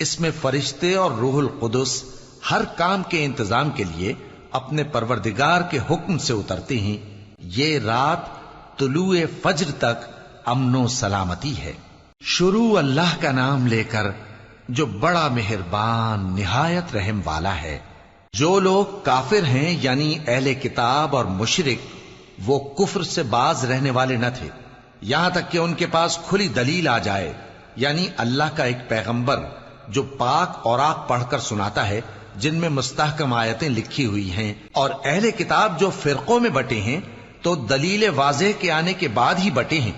اس میں فرشتے اور روح القدس ہر کام کے انتظام کے لیے اپنے پروردگار کے حکم سے اترتے ہیں۔ یہ رات طلوع فجر تک امن و سلامتی ہے۔ شروع اللہ کا نام لے کر جو بڑا مہربان نہایت رحم والا ہے۔ جو لوگ کافر ہیں یعنی اہل کتاب اور مشرک، وہ کفر سے باز رہنے والے نہ تھے یہاں تک کہ ان کے پاس کھلی دلیل آ جائے، یعنی اللہ کا ایک پیغمبر جو پاک اوراق پڑھ کر سناتا ہے جن میں مستحکم آیتیں لکھی ہوئی ہیں، اور اہل کتاب جو فرقوں میں بٹے ہیں تو دلیل واضح کے آنے کے بعد ہی بٹے ہیں،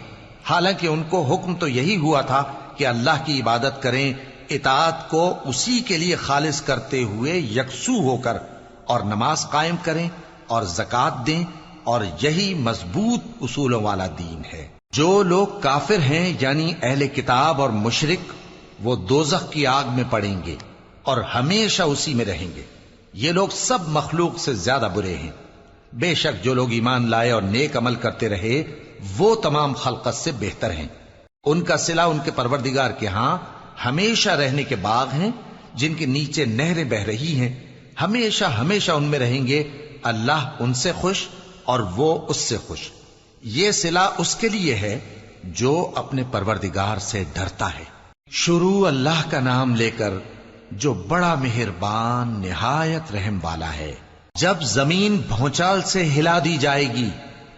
حالانکہ ان کو حکم تو یہی ہوا تھا کہ اللہ کی عبادت کریں، اطاعت کو اسی کے لیے خالص کرتے ہوئے یکسو ہو کر، اور نماز قائم کریں اور زکوٰۃ دیں، اور یہی مضبوط اصولوں والا دین ہے۔ جو لوگ کافر ہیں یعنی اہل کتاب اور مشرک، وہ دوزخ کی آگ میں پڑیں گے اور ہمیشہ اسی میں رہیں گے۔ یہ لوگ سب مخلوق سے زیادہ برے ہیں۔ بے شک جو لوگ ایمان لائے اور نیک عمل کرتے رہے وہ تمام خلقت سے بہتر ہیں۔ ان کا صلہ ان کے پروردگار کے ہاں ہمیشہ رہنے کے باغ ہیں جن کے نیچے نہریں بہ رہی ہیں، ہمیشہ ہمیشہ ان میں رہیں گے۔ اللہ ان سے خوش اور وہ اس سے خوش۔ یہ صلہ اس کے لیے ہے جو اپنے پروردگار سے ڈرتا ہے۔ شروع اللہ کا نام لے کر جو بڑا مہربان نہایت رحم والا ہے۔ جب زمین بھونچال سے ہلا دی جائے گی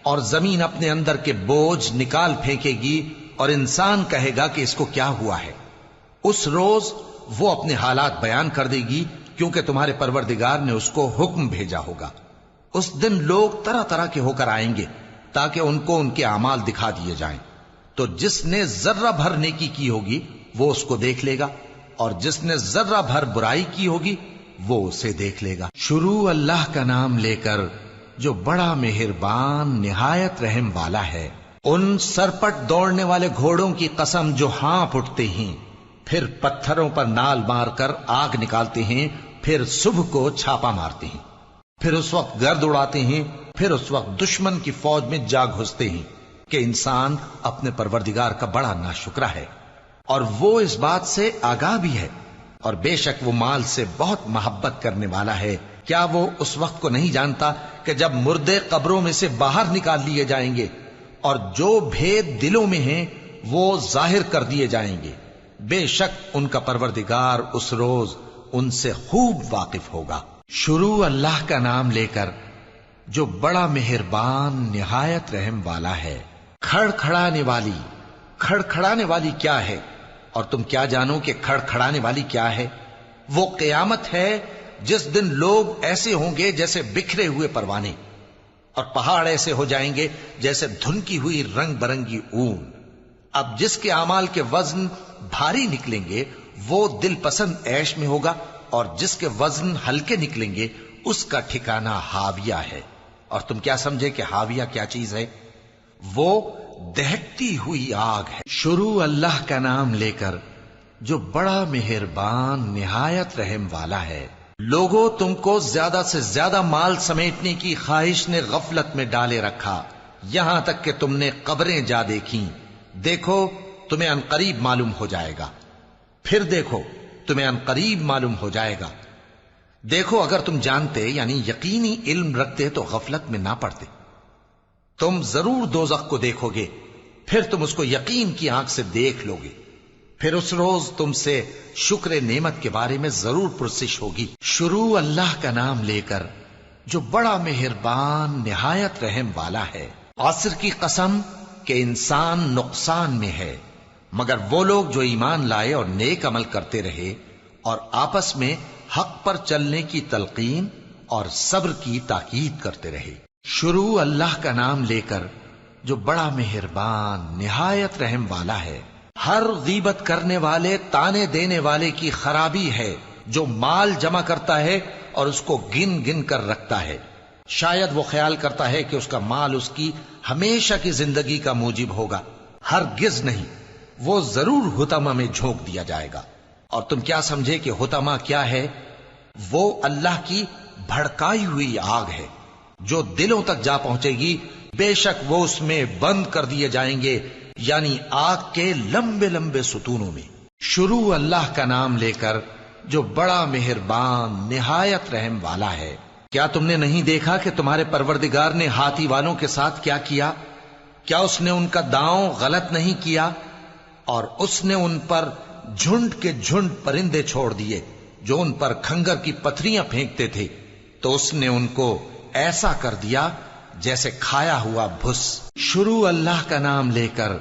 اور زمین اپنے اندر کے بوجھ نکال پھینکے گی اور انسان کہے گا کہ اس کو کیا ہوا ہے، اس روز وہ اپنے حالات بیان کر دے گی، کیونکہ تمہارے پروردگار نے اس کو حکم بھیجا ہوگا۔ اس دن لوگ طرح طرح کے ہو کر آئیں گے تاکہ ان کو ان کے اعمال دکھا دیے جائیں، تو جس نے ذرہ بھر نیکی کی ہوگی وہ اس کو دیکھ لے گا، اور جس نے ذرہ بھر برائی کی ہوگی وہ اسے دیکھ لے گا۔ شروع اللہ کا نام لے کر جو بڑا مہربان نہایت رحم والا ہے۔ ان سرپٹ دوڑنے والے گھوڑوں کی قسم جو ہانپ اٹھتے ہیں، پھر پتھروں پر نال مار کر آگ نکالتے ہیں، پھر صبح کو چھاپا مارتے ہیں، پھر اس وقت گرد اڑاتے ہیں، پھر اس وقت دشمن کی فوج میں جا گھستے ہیں کہ انسان اپنے پروردگار کا بڑا ناشکرا ہے، اور وہ اس بات سے آگاہ بھی ہے، اور بے شک وہ مال سے بہت محبت کرنے والا ہے۔ کیا وہ اس وقت کو نہیں جانتا کہ جب مردے قبروں میں سے باہر نکال لیے جائیں گے اور جو بھید دلوں میں ہیں وہ ظاہر کر دیے جائیں گے، بے شک ان کا پروردگار اس روز ان سے خوب واقف ہوگا۔ شروع اللہ کا نام لے کر جو بڑا مہربان نہایت رحم والا ہے۔ کھڑکھڑانے والی، کھڑکھڑانے والی کیا ہے؟ اور تم کیا جانو کہ کھڑکھڑانے والی کیا ہے؟ وہ قیامت ہے جس دن لوگ ایسے ہوں گے جیسے بکھرے ہوئے پروانے، اور پہاڑ ایسے ہو جائیں گے جیسے دھنکی ہوئی رنگ برنگی اون۔ اب جس کے اعمال کے وزن بھاری نکلیں گے وہ دل پسند عیش میں ہوگا، اور جس کے وزن ہلکے نکلیں گے اس کا ٹھکانہ ہاویہ ہے۔ اور تم کیا سمجھے کہ ہاویہ کیا چیز ہے؟ وہ دہکتی ہوئی آگ ہے۔ شروع اللہ کا نام لے کر جو بڑا مہربان نہایت رحم والا ہے۔ لوگوں، تم کو زیادہ سے زیادہ مال سمیٹنے کی خواہش نے غفلت میں ڈالے رکھا، یہاں تک کہ تم نے قبریں جا دیکھیں۔ دیکھو تمہیں عنقریب معلوم ہو جائے گا، پھر دیکھو تمہیں عنقریب معلوم ہو جائے گا۔ دیکھو اگر تم جانتے یعنی یقینی علم رکھتے تو غفلت میں نہ پڑتے۔ تم ضرور دوزخ کو دیکھو گے، پھر تم اس کو یقین کی آنکھ سے دیکھ لو گے، پھر اس روز تم سے شکر نعمت کے بارے میں ضرور پرسش ہوگی۔ شروع اللہ کا نام لے کر جو بڑا مہربان نہایت رحم والا ہے۔ عصر کی قسم کہ انسان نقصان میں ہے مگر وہ لوگ جو ایمان لائے اور نیک عمل کرتے رہے اور آپس میں حق پر چلنے کی تلقین اور صبر کی تاکید کرتے رہے۔ شروع اللہ کا نام لے کر جو بڑا مہربان نہایت رحم والا ہے۔ ہر غیبت کرنے والے تانے دینے والے کی خرابی ہے جو مال جمع کرتا ہے اور اس کو گن گن کر رکھتا ہے، شاید وہ خیال کرتا ہے کہ اس کا مال اس کی ہمیشہ کی زندگی کا موجب ہوگا، ہرگز نہیں، وہ ضرور حطمہ میں جھونک دیا جائے گا۔ اور تم کیا سمجھے کہ حطمہ کیا ہے؟ وہ اللہ کی بھڑکائی ہوئی آگ ہے جو دلوں تک جا پہنچے گی، بے شک وہ اس میں بند کر دیے جائیں گے، یعنی آگ کے لمبے لمبے ستونوں میں۔ شروع اللہ کا نام لے کر جو بڑا مہربان نہایت رحم والا ہے۔ کیا تم نے نہیں دیکھا کہ تمہارے پروردگار نے ہاتھی والوں کے ساتھ کیا کیا؟ کیا اس نے ان کا داؤں غلط نہیں کیا؟ اور اس نے ان پر جھنڈ کے جھنڈ پرندے چھوڑ دیے جو ان پر کھنگر کی پتھریاں پھینکتے تھے، تو اس نے ان کو ایسا کر دیا جیسے کھایا ہوا بھس۔ شروع اللہ کا نام لے کر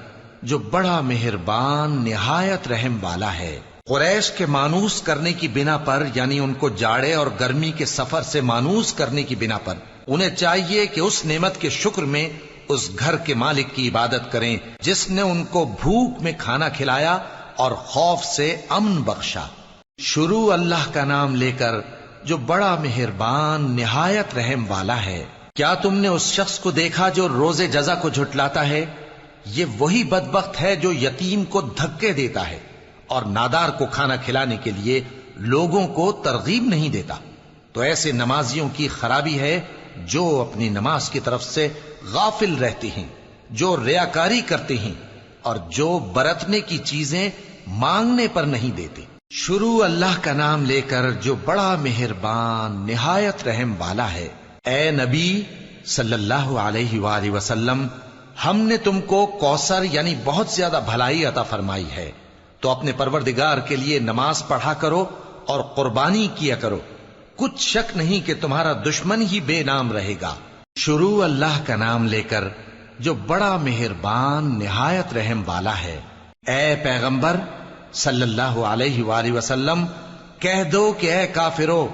جو بڑا مہربان نہایت رحم والا ہے۔ قریش کے مانوس کرنے کی بنا پر، یعنی ان کو جاڑے اور گرمی کے سفر سے مانوس کرنے کی بنا پر، انہیں چاہیے کہ اس نعمت کے شکر میں اس گھر کے مالک کی عبادت کریں جس نے ان کو بھوک میں کھانا کھلایا اور خوف سے امن بخشا۔ شروع اللہ کا نام لے کر جو بڑا مہربان نہایت رحم والا ہے۔ کیا تم نے اس شخص کو دیکھا جو روز جزا کو جھٹلاتا ہے؟ یہ وہی بدبخت ہے جو یتیم کو دھکے دیتا ہے اور نادار کو کھانا کھلانے کے لیے لوگوں کو ترغیب نہیں دیتا۔ تو ایسے نمازیوں کی خرابی ہے جو اپنی نماز کی طرف سے غافل رہتے ہیں، جو ریاکاری کرتے ہیں اور جو برتنے کی چیزیں مانگنے پر نہیں دیتے۔ شروع اللہ کا نام لے کر جو بڑا مہربان نہایت رحم والا ہے۔ اے نبی صلی اللہ علیہ وآلہ وسلم، ہم نے تم کو کوثر یعنی بہت زیادہ بھلائی عطا فرمائی ہے، تو اپنے پروردگار کے لیے نماز پڑھا کرو اور قربانی کیا کرو، کچھ شک نہیں کہ تمہارا دشمن ہی بے نام رہے گا۔ شروع اللہ کا نام لے کر جو بڑا مہربان نہایت رحم والا ہے۔ اے پیغمبر صلی اللہ علیہ وآلہ وسلم، کہہ دو کہ اے کافرو،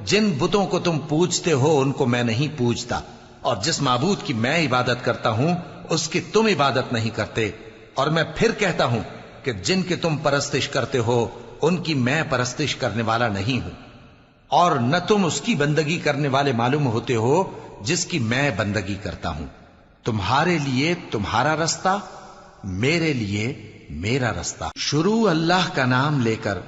جن بتوں کو تم پوجتے ہو ان کو میں نہیں پوجتا، اور جس معبود کی میں عبادت کرتا ہوں اس کی تم عبادت نہیں کرتے، اور میں پھر کہتا ہوں کہ جن کی تم پرستش کرتے ہو ان کی میں پرستش کرنے والا نہیں ہوں، اور نہ تم اس کی بندگی کرنے والے معلوم ہوتے ہو جس کی میں بندگی کرتا ہوں۔ تمہارے لیے تمہارا رستہ، میرے لیے میرا رستہ۔ شروع اللہ کا نام لے کر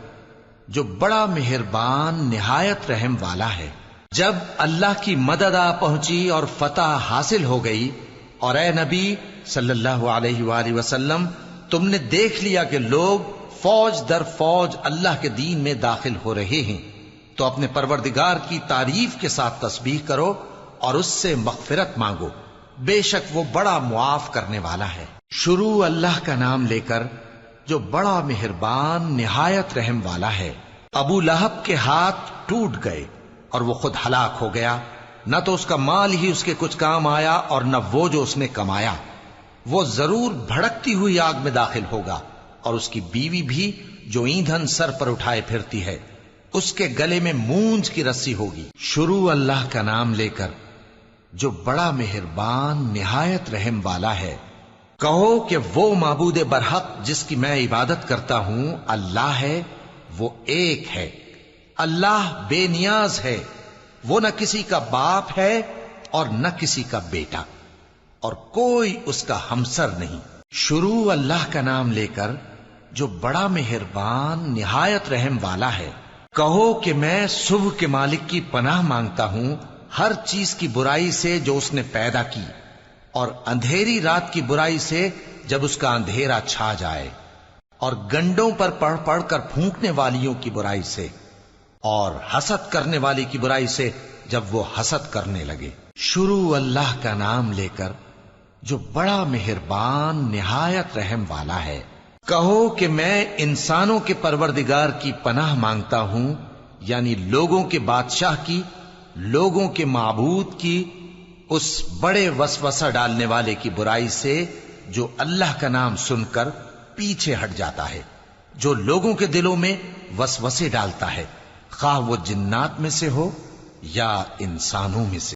جو بڑا مہربان نہایت رحم والا ہے۔ جب اللہ کی مدد آ پہنچی اور فتح حاصل ہو گئی، اور اے نبی صلی اللہ علیہ وآلہ وسلم، تم نے دیکھ لیا کہ لوگ فوج در فوج اللہ کے دین میں داخل ہو رہے ہیں، تو اپنے پروردگار کی تعریف کے ساتھ تسبیح کرو اور اس سے مغفرت مانگو، بے شک وہ بڑا معاف کرنے والا ہے۔ شروع اللہ کا نام لے کر جو بڑا مہربان نہایت رحم والا ہے۔ ابو لہب کے ہاتھ ٹوٹ گئے اور وہ خود ہلاک ہو گیا، نہ تو اس کا مال ہی اس کے کچھ کام آیا اور نہ وہ جو اس نے کمایا۔ وہ ضرور بھڑکتی ہوئی آگ میں داخل ہوگا، اور اس کی بیوی بھی جو ایندھن سر پر اٹھائے پھرتی ہے، اس کے گلے میں مونج کی رسی ہوگی۔ شروع اللہ کا نام لے کر جو بڑا مہربان نہایت رحم والا ہے۔ کہو کہ وہ معبود برحق جس کی میں عبادت کرتا ہوں اللہ ہے، وہ ایک ہے، اللہ بے نیاز ہے، وہ نہ کسی کا باپ ہے اور نہ کسی کا بیٹا، اور کوئی اس کا ہمسر نہیں۔ شروع اللہ کا نام لے کر جو بڑا مہربان نہایت رحم والا ہے۔ کہو کہ میں صبح کے مالک کی پناہ مانگتا ہوں ہر چیز کی برائی سے جو اس نے پیدا کی، اور اندھیری رات کی برائی سے جب اس کا اندھیرا چھا جائے، اور گنڈوں پر پڑھ پڑھ کر پھونکنے والیوں کی برائی سے، اور حسد کرنے والی کی برائی سے جب وہ حسد کرنے لگے۔ شروع اللہ کا نام لے کر جو بڑا مہربان نہایت رحم والا ہے۔ کہو کہ میں انسانوں کے پروردگار کی پناہ مانگتا ہوں، یعنی لوگوں کے بادشاہ کی، لوگوں کے معبود کی، اس بڑے وسوسہ ڈالنے والے کی برائی سے جو اللہ کا نام سن کر پیچھے ہٹ جاتا ہے، جو لوگوں کے دلوں میں وسوسے ڈالتا ہے، خواہ وہ جنات میں سے ہو یا انسانوں میں سے۔